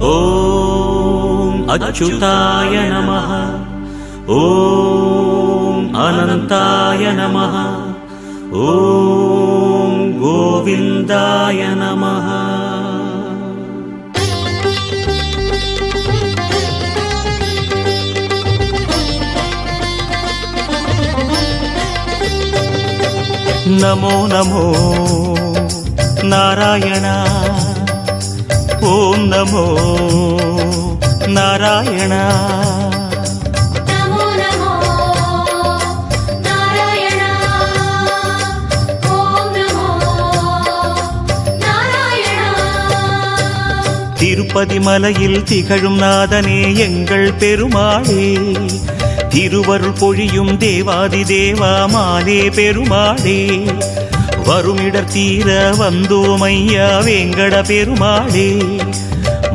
ஓம் அச்சுதாய நமः. ஓம் அனந்தாய நமः. ஓம் கோவிந்தாய நமः. நமோ நமோ நாராயண. ஓம் நமோ நாராயண. நமோ நமோ நாராயண. ஓம் நமோ நாராயண. திருப்பதி மலையில் திகழும் நாதனே எங்கள் பெருமாளே, திருவருள் பொழியும் தேவாதி தேவா மாலே பெருமாளே, வருமிடர் தீர வந்தோம் ஐயா வேங்கட பெருமாளே,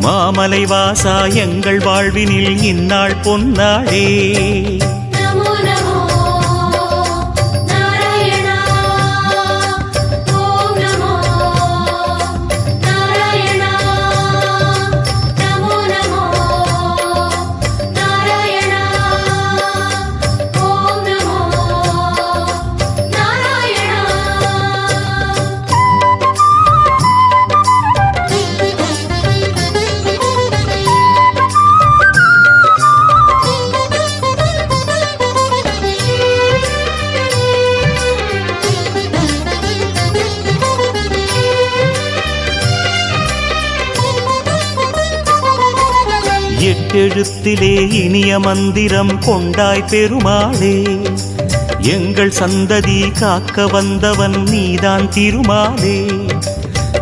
மாமலை வாசா எங்கள் வாழ்வினில் இந்நாள் பொன்னாளே. நமோ நமோ நாராயண. ஓம் நமோ நாராயண. நமோ நமோ நாராயண. ஓம் நமோ நாராயண. எட்டெழுத்திலே இனிய மந்திரம் கொண்டாய் பெருமாளே, எங்கள் சந்ததி காக்க வந்தவன் நீதான் திருமாலே,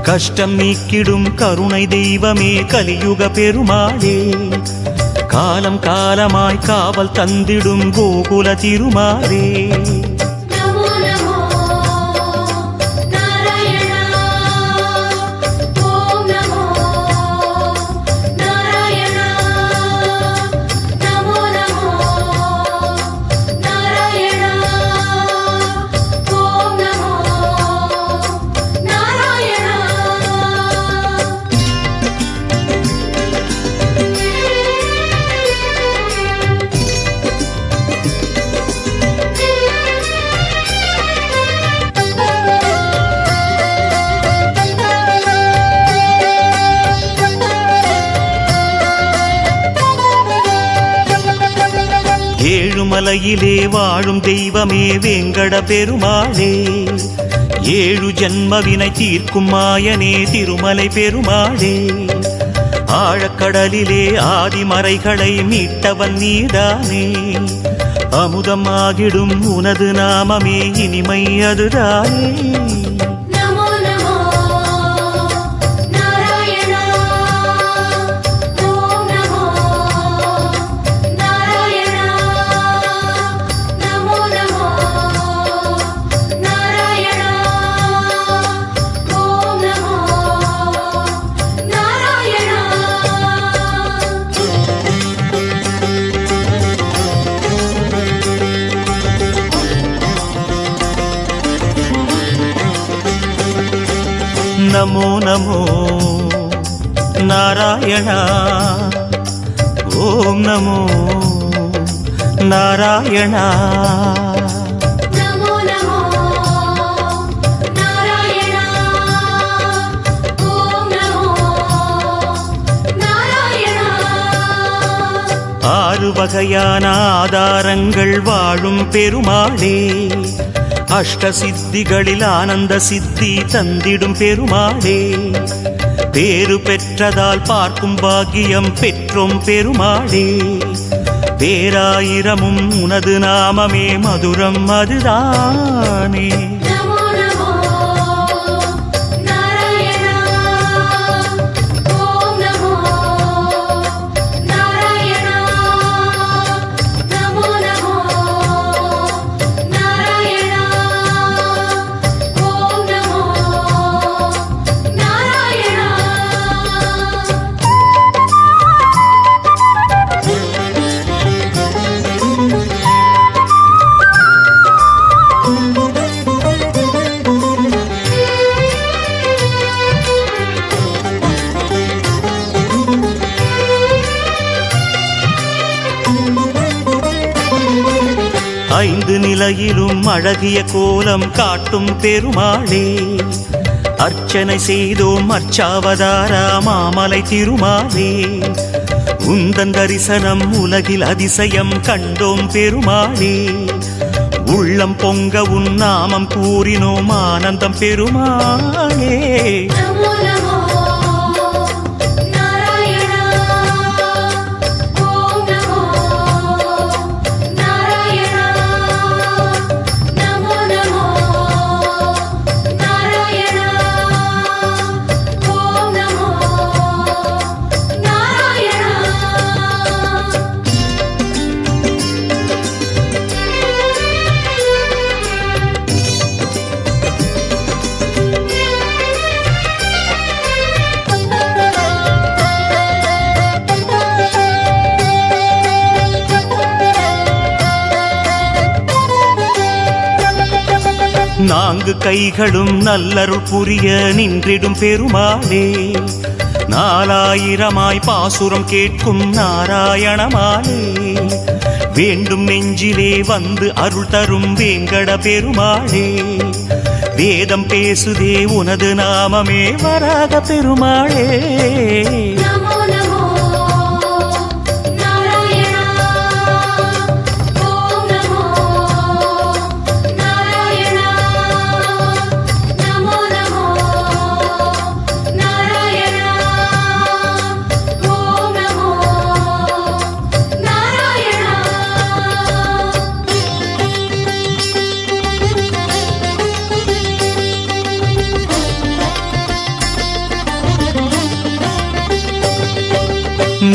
கஷ்டம் நீக்கிடும் கருணை தெய்வமே கலியுக பெருமாளே, காலம் காலமாய் காவல் தந்திடும் கோகுல திருமாலே. நமோ நமோ நாராயண. ஓம் நமோ நாராயண. நமோ நமோ நாராயண. ஓம் நமோ நாராயண. ஏழுமலையிலே வாழும் தெய்வமே வேங்கட பெருமாளே, ஏழு ஜன்மவினை தீர்க்கும் மாயனே திருமலை பெருமாளே, ஆழக்கடலிலே ஆதிமறைகளை மீட்டவன் நீதானே, அமுதமாகிடும் உனது நாமமே இனிமை அதுதானே. நமோ நமோ நாராயண. ஓம் நமோ நாராயண. நமோ நமோ நாராயண. ஓம் நமோ நாராயண. நமோ நமோ நாராயண. ஓம் நமோ நாராயண. நமோ நமோ நாராயண. ஓம் நமோ நாராயண. ஆறு வகையான ஆதாரங்கள் வாழும் பெருமாளே, அஷ்ட சித்திகளில் ஆனந்த சித்தி தந்திடும் பெருமாளே, பேரு பெற்றதால் பார்க்கும் பாக்கியம் பெற்றோம் பெருமாளே, பேராயிரமும் உனது நாமமே மதுரம் அதுதானே. நமோ நமோ நாராயண. ஓம் நமோ நாராயண. நமோ நமோ நாராயண. ஓம் நமோ நாராயண. ஐந்து நிலையிலும் அழகிய கோலம் காட்டும் பெருமாளே, அர்ச்சனை செய்தோம் அர்ச்சாவதாரா மாமலை திருமாலே, உந்தன் தரிசனம் உலகில் அதிசயம் கண்டோம் பெருமாளே, உள்ளம் பொங்க உன் நாமம் கூறினோம் ஆனந்தம் பெருமாளே. நமோ நமோ நாராயணா ஓம் நமோ நாராயணா நமோ நமோ நாராயணா ஓம் நமோ நாராயணா. நான்கு கைகளும் நல்லருள் புரிய நின்றிடும் பெருமாளே, நாலாயிரமாய் பாசுரம் கேட்கும் நாராயணமாலே, வேண்டும் நெஞ்சிலே வந்து அருள் தரும் வேங்கட பெருமாளே, வேதம் பேசுதே உனது நாமமே வராக பெருமாளே. நமோ நமோ நாராயணா ஓம் நமோ நாராயணா நமோ நமோ நாராயணா ஓம் நமோ நாராயணா.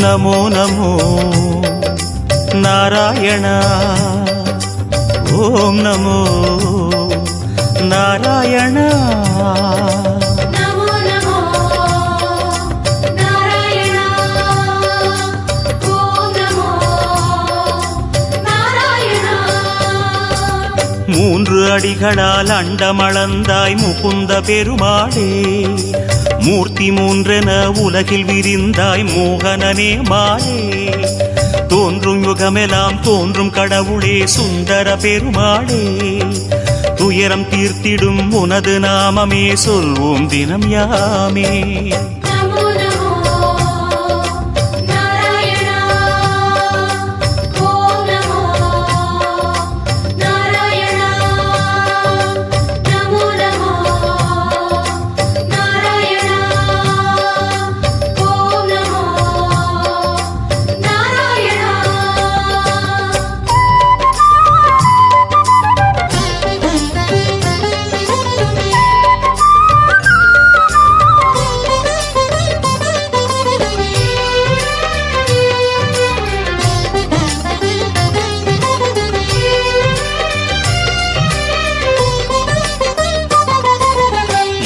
நமோ நமோ நாராயண ஓம் நமோ நாராயண. நமோ நமோ நாராயணா ஓம் நமோ நாராயணா. மூன்று அடிகளால் அண்டமளந்தாய் முகுந்த பெருமாளே, மூர்த்தி மூன்றென உலகில் விரிந்தாய் மோகனனே மாலே, தோன்றும் யுகமெல்லாம் தோன்றும் கடவுளே சுந்தர பெருமாளே, துயரம் தீர்த்திடும் உனது நாமமே சொல்வோம் தினம் யாமே. நமோ நமோ நாராயணா ஓம் நமோ நாராயணா நமோ நமோ நாராயணா ஓம் நமோ நாராயணா.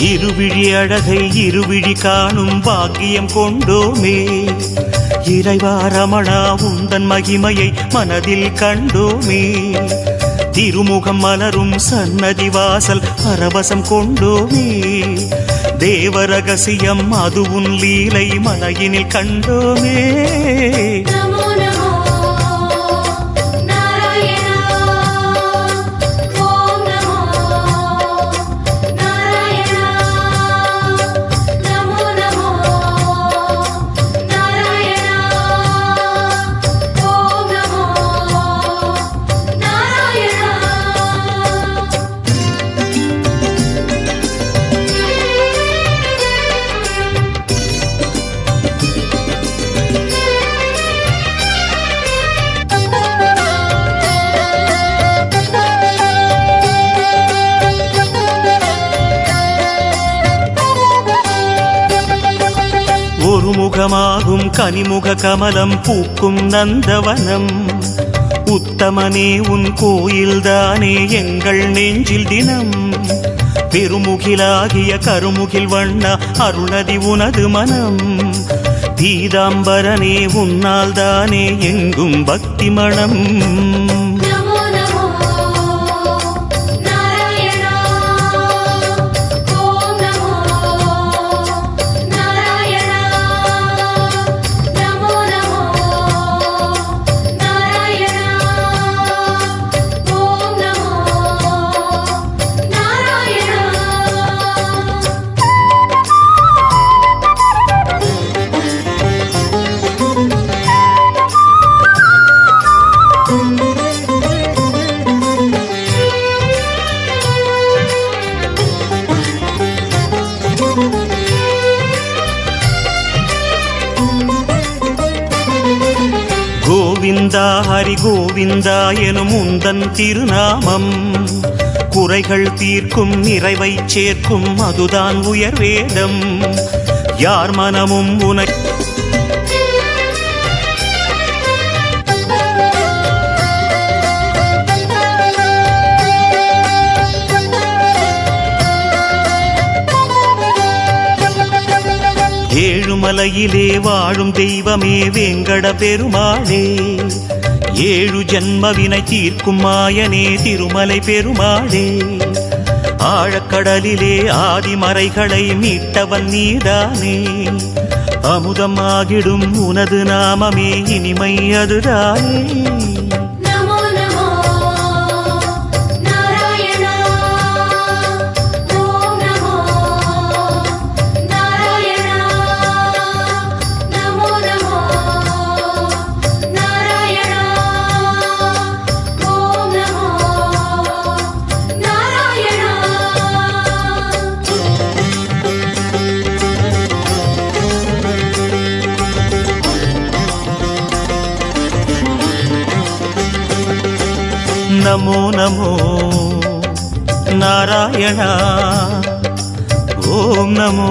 இருவிழி அழகை இருவிழி காணும் பாக்கியம் கொண்டோமே, இறைவா ரமணா உந்தன் மகிமையை மனதில் கண்டோமே, திருமுகம் மலரும் சன்னதி வாசல் பரவசம் கொண்டோமே, தேவ ரகசியம் அது உன் லீலை மலையினில் கண்டோமே. நமோ நமோ நாராயணா ஓம் நமோ நாராயணா நமோ நமோ நாராயணா ஓம் நமோ நாராயணா. ஒரு முகமாகும் கனிமுக கமலம் பூக்கும் நந்தவனம், உத்தமனே உன் கோயில்தானே எங்கள் நெஞ்சில் தினம், பெருமுகிலாகிய கருமுகில் வண்ணா அருணதி உனது மனம், பீதாம்பரனே உன்னால் தானே எங்கும் பக்தி மணம். நமோ நமோ நாராயணா ஓம் நமோ நாராயணா நமோ நமோ நாராயணா ஓம் கோவிந்தா ஹரி கோவிந்தா எனும் உந்தன் திருநாமம் குறைகள் தீர்க்கும் நிறைவை சேர்க்கும் அதுதான் உயர் வேதம் யார் மனமும் உனக்கு ஏழுமலையிலே வாழும் தெய்வமே வேங்கட பெருமாளே ஏழு ஜன்மவினை தீர்க்கும் மாயனே திருமலை பெருமாளே ஆழக்கடலிலே ஆதிமறைகளை மீட்டவன் நீதானே அமுதமாகிடும் உனது நாமமே இனிமை அதுதானே நமோ நமோ நாராயணா ஓம் நமோ நாராயணா நமோ நமோ நாராயணா ஓம் நமோ நாராயணா நமோ நமோ நாராயணா ஓம் நமோ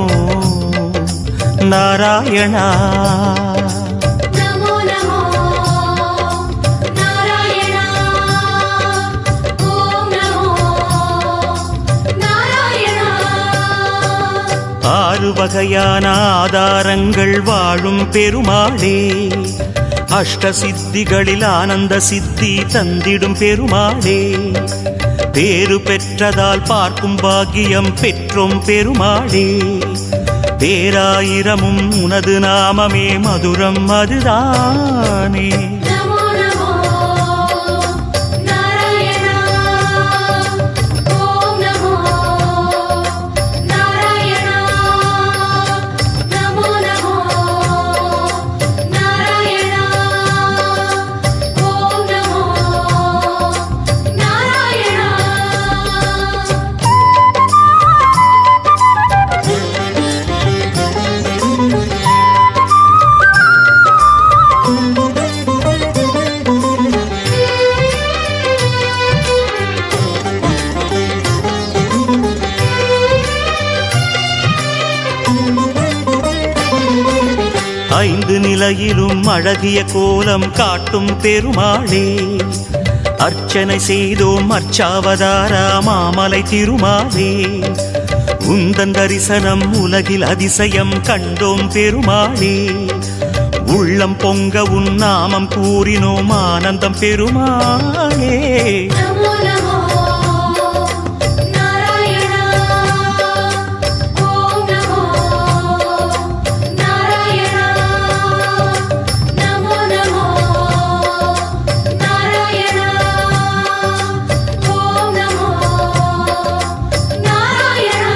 நாராயணா நமோ நமோ நாராயணா ஓம் நமோ நாராயணா ஆறு வகையான ஆதாரங்கள் வாழும் பெருமாளே அஷ்ட சித்திகளில் ஆனந்த சித்தி தந்திடும் பெருமாளே பேரு பெற்றதால் பார்க்கும் பாக்கியம் பெற்றோம் பெருமாளே பேராயிரமும் உனது நாமமே மதுரம் அதுதானே நமோ நமோ நாராயணா ஓம் நமோ நாராயணா நமோ நமோ நாராயணா ஓம் நமோ நாராயணா ஐந்து நிலையிலும் அழகிய கோலம் காட்டும் பெருமாளே அர்ச்சனை செய்தோம் அர்ச்சாவதாரா மாமலை திருமாலே உந்தன் தரிசனம் உலகில் அதிசயம் கண்டோம் பெருமாளே உள்ளம் பொங்க உன் நாமம் கூறினோம் ஆனந்தம் பெருமாளே நமோ நமோ நாராயணா ஓம் நமோ நாராயணா நமோ நமோ நாராயணா ஓம் நமோ நாராயணா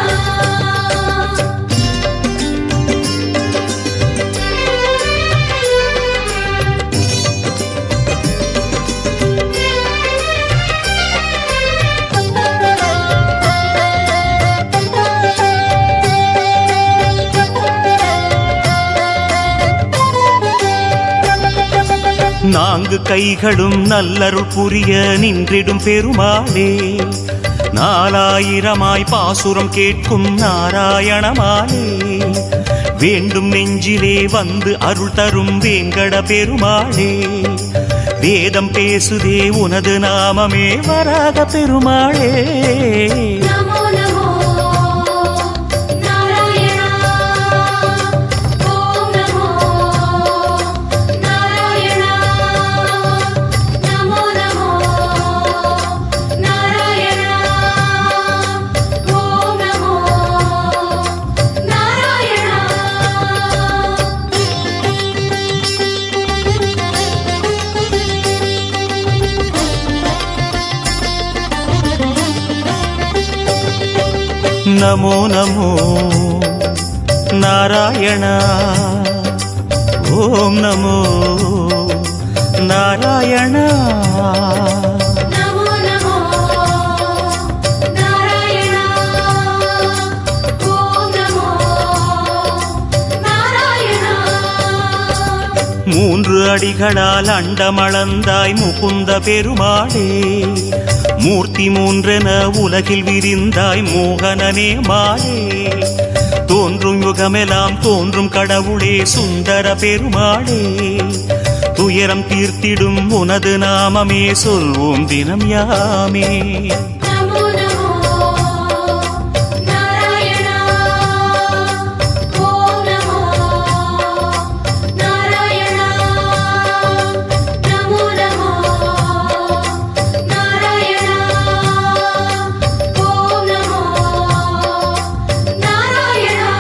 நான்கு கைகளும் நல்லருள் புரிய நின்றிடும் பெருமாளே நாலாயிரமாய் பாசுரம் கேட்கும் நாராயணமாலே வேண்டும் நெஞ்சிலே வந்து அருள் தரும் வேங்கட பெருமாளே வேதம் பேசுதே உனது நாமமே வராக பெருமாளே நமோ நமோ நாராயணா ஓம் நமோ நாராயணா நமோ நமோ நாராயணா ஓம் நமோ நாராயணா நமோ நமோ நாராயண ஓம் நமோ நாராயண நமோ நமோ நாராயணா ஓம் நமோ நாராயணா மூன்று அடிகளால் அண்டமளந்தாய் முகுந்த பெருமாளே, மூர்த்தி மூன்றென உலகில் விரிந்தாய் மோகனனே மாலே, தோன்றும் யுகமெல்லாம் தோன்றும் கடவுளே சுந்தர பெருமாளே, துயரம் தீர்த்திடும் உனது நாமமே சொல்வோம் தினம் யாமே. நமோ நமோ நாராயணா ஓம் நமோ நாராயணா நமோ நமோ நாராயணா ஓம் நமோ நாராயணா.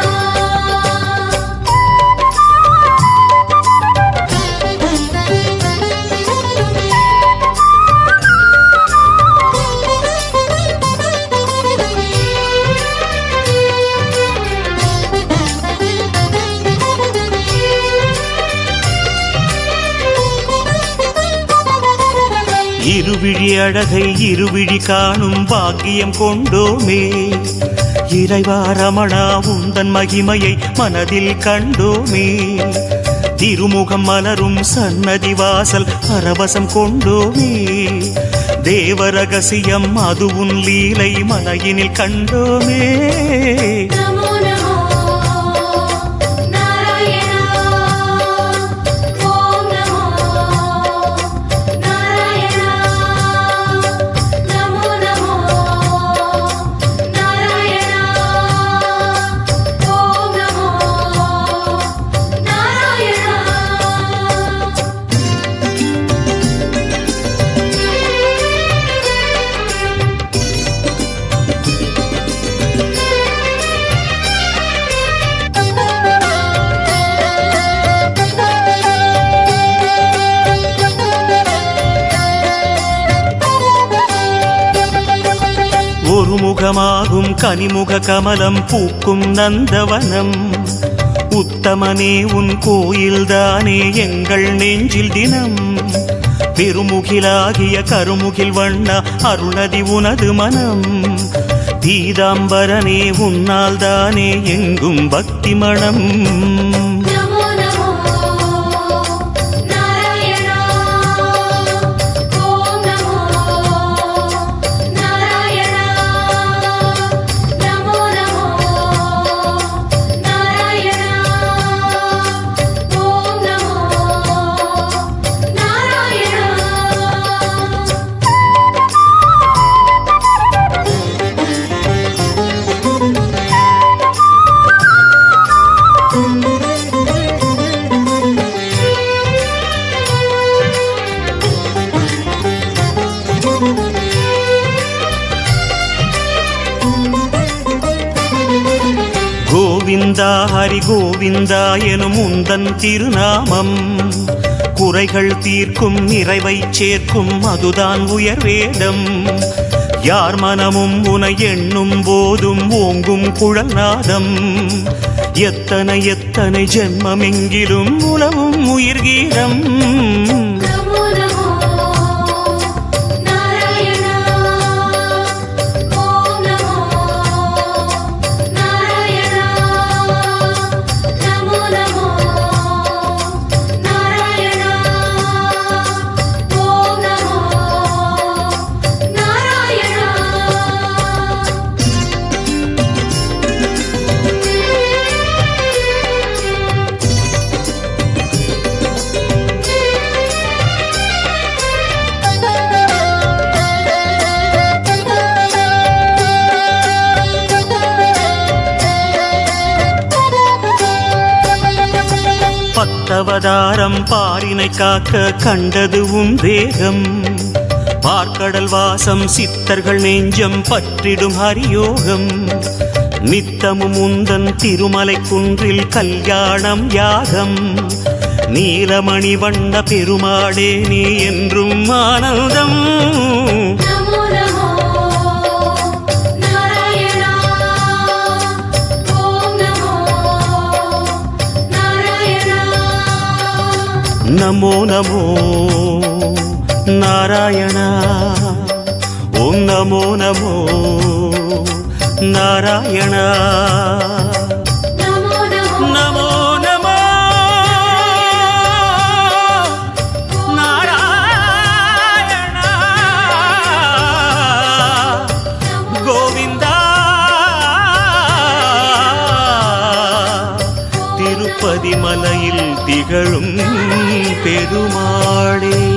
இருவிழி அழகை இருவிழி காணும் பாக்கியம் கொண்டோமே, இறைவா ரமணா உந்தன் மகிமையை மனதில் கண்டோமே, திருமுகம் மலரும் சன்னதி வாசல் பரவசம் கொண்டோமே, தேவ ரகசியம் அது உன் லீலை மலையினில் கண்டோமே. நமோ நமோ நாராயணா ஓம் நமோ நாராயணா நமோ நமோ நாராயணா ஓம் நமோ நாராயணா. ஒரு முகமாகும் கனிமுக கமலம் பூக்கும் நந்தவனம், உத்தமனே உன் கோயில்தானே எங்கள் நெஞ்சில் தினம், பெருமுகிலாகிய கருமுகில் வண்ணா அருணதி உனது மனம், பீதாம்பரனே உன்னால் தானே எங்கும் பக்தி மணம். நமோ நமோ நாராயணா ஓம் நமோ நாராயணா நமோ நமோ நாராயணா ஓம் நமோ நாராயணா. கோவிந்தா ஹரி கோவிந்தா எனும் உந்தன் திருநாமம், குறைகள் தீர்க்கும் நிறைவை சேர்க்கும் அதுதான் உயர் வேதம், யார் மனமும் உனை எண்ணும் போதும் ஓங்கும் குழல் நாதம், எத்தனை எத்தனை ஜென்மமெங்கிலும் உலவும் உயிர் கீதம். நமோ நமோ நாராயணா ஓம் நமோ நாராயணா நமோ நமோ நாராயணா ஓம் நமோ நாராயணா. பத்தவதாரம் பாரினை காக்க கண்டது உன் வேகம், பார்க்கடல் வாசம் சித்தர்கள் நெஞ்சம் பற்றிடும் ஹரியோகம், நித்தமும் உந்தன் திருமலை குன்றில் கல்யாணம் யாகம், நீலமணி வண்ண பெருமாளே நீ என்றும் ஆனந்தம். நமோ நமோ நாராயணா ஓம் நமோ நாராயணா நமோ நமோ நாராயணா ஓம் நமோ நமோ நாராயணா. நமோ நமோ நமோ நமோ திருப்பதி மலையில் திகழும் பெருமாளே.